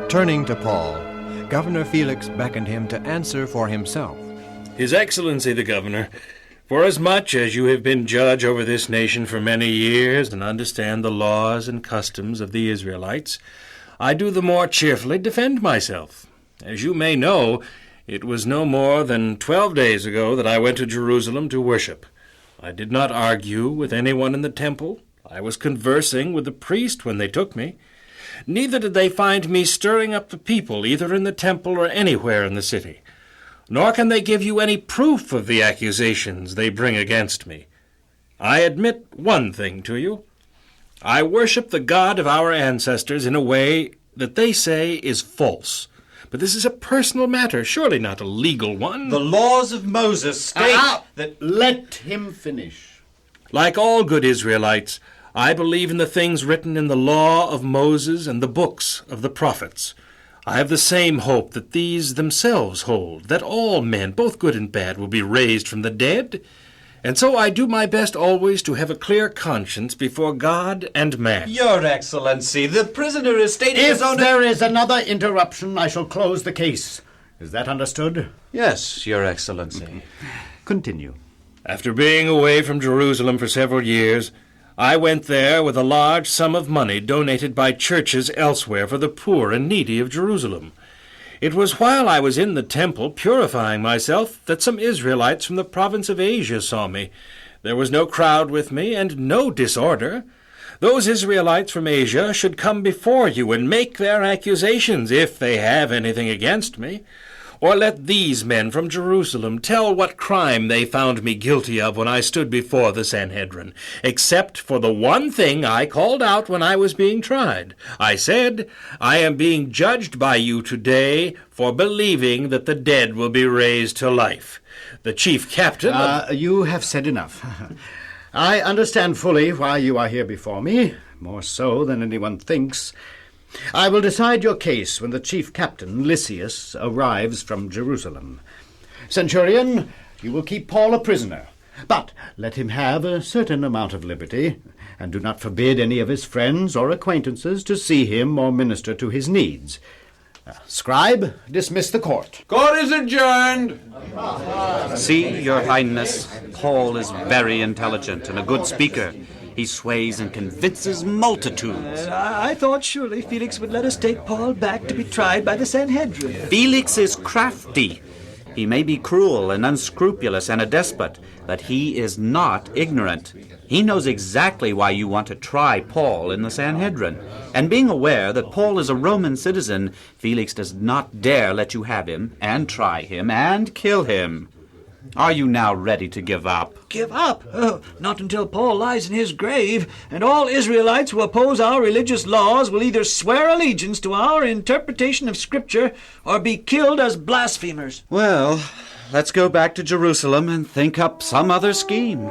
Turning to Paul, Governor Felix beckoned him to answer for himself. His Excellency the Governor, forasmuch as you have been judge over this nation for many years and understand the laws and customs of the Israelites, I do the more cheerfully defend myself. As you may know, it was no more than 12 days ago that I went to Jerusalem to worship. I did not argue with anyone in the temple. I was conversing with the priest when they took me. Neither did they find me stirring up the people, either in the temple or anywhere in the city. Nor can they give you any proof of the accusations they bring against me. I admit one thing to you. I worship the God of our ancestors in a way that they say is false. But this is a personal matter, surely not a legal one. The laws of Moses state that... Let him finish. Like all good Israelites, I believe in the things written in the law of Moses and the books of the prophets. I have the same hope that these themselves hold, that all men, both good and bad, will be raised from the dead. And so I do my best always to have a clear conscience before God and man. Your Excellency, the prisoner is stating his own... If there is another interruption, I shall close the case. Is that understood? Yes, Your Excellency. Continue. After being away from Jerusalem for several years, I went there with a large sum of money donated by churches elsewhere for the poor and needy of Jerusalem. It was while I was in the temple purifying myself that some Israelites from the province of Asia saw me. There was no crowd with me and no disorder. Those Israelites from Asia should come before you and make their accusations, if they have anything against me. Or let these men from Jerusalem tell what crime they found me guilty of when I stood before the Sanhedrin, except for the one thing I called out when I was being tried. I said, I am being judged by you today for believing that the dead will be raised to life. The chief captain... You have said enough. I understand fully why you are here before me, more so than anyone thinks. I will decide your case when the chief captain, Lysias, arrives from Jerusalem. Centurion, you will keep Paul a prisoner, but let him have a certain amount of liberty, and do not forbid any of his friends or acquaintances to see him or minister to his needs. Scribe, dismiss the court. Court is adjourned. See, Your Highness, Paul is very intelligent and a good speaker. He sways and convinces multitudes. I thought surely Felix would let us take Paul back to be tried by the Sanhedrin. Felix is crafty. He may be cruel and unscrupulous and a despot, but he is not ignorant. He knows exactly why you want to try Paul in the Sanhedrin. And being aware that Paul is a Roman citizen, Felix does not dare let you have him and try him and kill him. Are you now ready to give up? Give up? Not until Paul lies in his grave, and all Israelites who oppose our religious laws will either swear allegiance to our interpretation of Scripture or be killed as blasphemers. Well, let's go back to Jerusalem and think up some other scheme.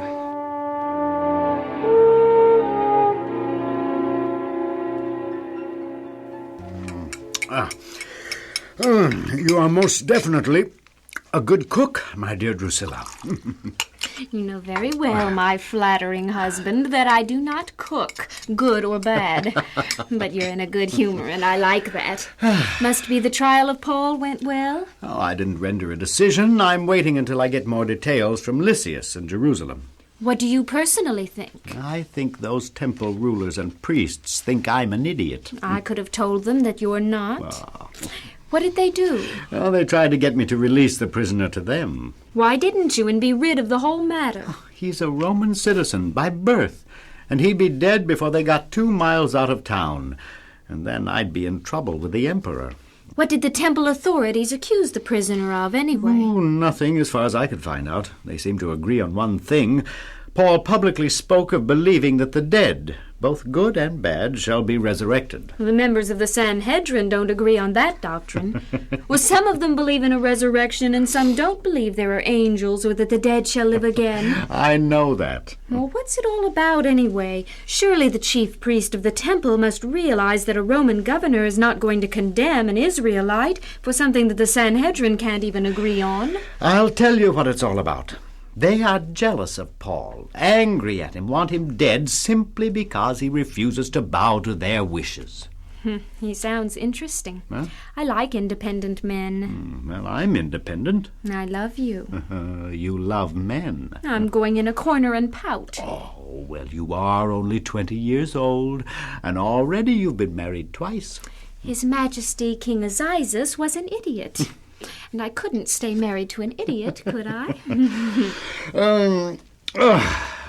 You are most definitely a good cook, my dear Drusilla. You know very well, my flattering husband, that I do not cook, good or bad. But you're in a good humor, and I like that. Must be the trial of Paul went well? Oh, I didn't render a decision. I'm waiting until I get more details from Lysias in Jerusalem. What do you personally think? I think those temple rulers and priests think I'm an idiot. I could have told them that you're not. What did they do? Well, they tried to get me to release the prisoner to them. Why didn't you and be rid of the whole matter? He's a Roman citizen by birth, and he'd be dead before they got 2 miles out of town. And then I'd be in trouble with the emperor. What did the temple authorities accuse the prisoner of, anyway? Oh, nothing as far as I could find out. They seem to agree on one thing. Paul publicly spoke of believing that the dead, both good and bad, shall be resurrected. The members of the Sanhedrin don't agree on that doctrine. Well, some of them believe in a resurrection, and some don't believe there are angels or that the dead shall live again. I know that. Well, what's it all about, anyway? Surely the chief priest of the temple must realize that a Roman governor is not going to condemn an Israelite for something that the Sanhedrin can't even agree on. I'll tell you what it's all about. They are jealous of Paul, angry at him, want him dead simply because he refuses to bow to their wishes. He sounds interesting. Huh? I like independent men. Well, I'm independent. I love you. You love men. I'm going in a corner and pout. Oh, well, you are only 20 years old, and already you've been married twice. His Majesty King Azizus was an idiot. And I couldn't stay married to an idiot, could I?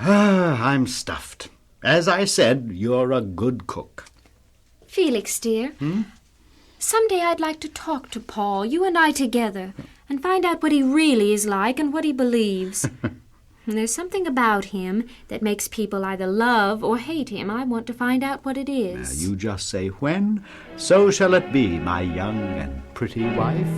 I'm stuffed. As I said, you're a good cook. Felix, dear, someday I'd like to talk to Paul, you and I together, and find out what he really is like and what he believes. And there's something about him that makes people either love or hate him. I want to find out what it is. You just say when, so shall it be, my young and pretty wife.